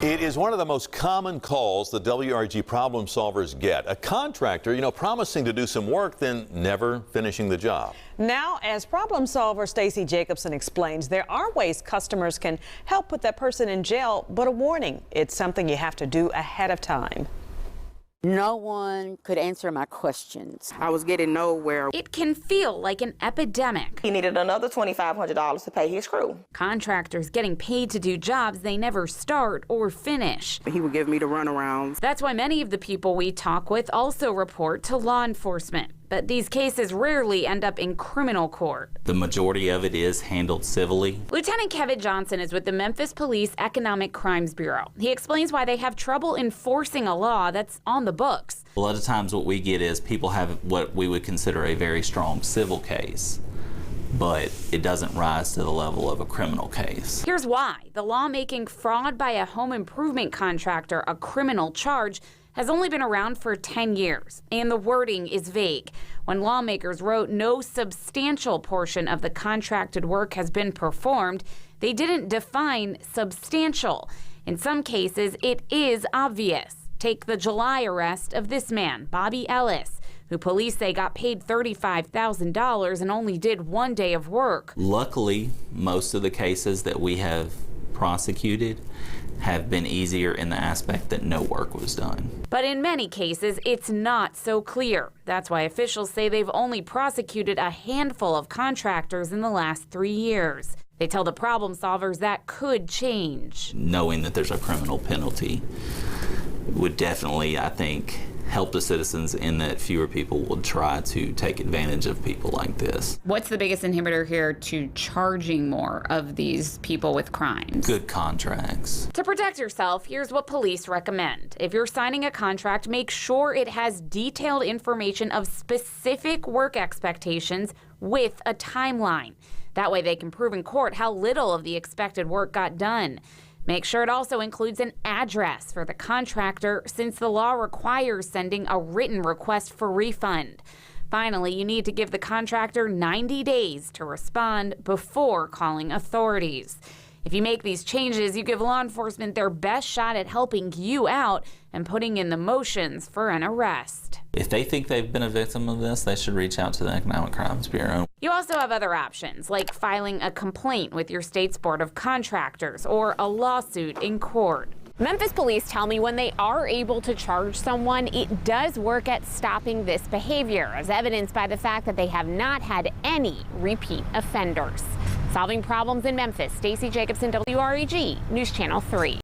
It is one of the most common calls the WRG problem solvers get. A contractor, promising to do some work, then never finishing the job. Now, as problem solver Stacey Jacobson explains, there are ways customers can help put that person in jail, but a warning, it's something you have to do ahead of time. No one could answer my questions. I was getting nowhere. It can feel like an epidemic. He needed another $2,500 to pay his crew. Contractors getting paid to do jobs they never start or finish. He would give me the runarounds. That's why many of the people we talk with also report to law enforcement. But these cases rarely end up in criminal court. The majority of it is handled civilly. Lieutenant Kevin Johnson is with the Memphis Police Economic Crimes Bureau. He explains why they have trouble enforcing a law that's on the books. A lot of times what we get is people have what we would consider a very strong civil case, but it doesn't rise to the level of a criminal case. Here's why. The law making fraud by a home improvement contractor a criminal charge has only been around for 10 years, and the wording is vague. When lawmakers wrote no substantial portion of the contracted work has been performed, they didn't define substantial. In some cases, it is obvious. Take the July arrest of this man, Bobby Ellis, who police say got paid $35,000 and only did 1 day of work. Luckily, most of the cases that we have prosecuted have been easier in the aspect that no work was done. But in many cases, it's not so clear. That's why officials say they've only prosecuted a handful of contractors in the last 3 years. They tell the problem solvers that could change. Knowing that there's a criminal penalty would definitely, I think, help the citizens in that fewer people will try to take advantage of people like this. What's the biggest inhibitor here to charging more of these people with crimes? Good contracts. To protect yourself, here's what police recommend. If you're signing a contract, make sure it has detailed information of specific work expectations with a timeline. That way they can prove in court how little of the expected work got done. Make sure it also includes an address for the contractor, since the law requires sending a written request for refund. Finally, you need to give the contractor 90 days to respond before calling authorities. If you make these changes, you give law enforcement their best shot at helping you out and putting in the motions for an arrest. If they think they've been a victim of this, they should reach out to the Economic Crimes Bureau. You also have other options, like filing a complaint with your state's Board of Contractors or a lawsuit in court. Memphis police tell me when they are able to charge someone, it does work at stopping this behavior, as evidenced by the fact that they have not had any repeat offenders. Solving problems in Memphis, Stacey Jacobson, WREG, News Channel 3.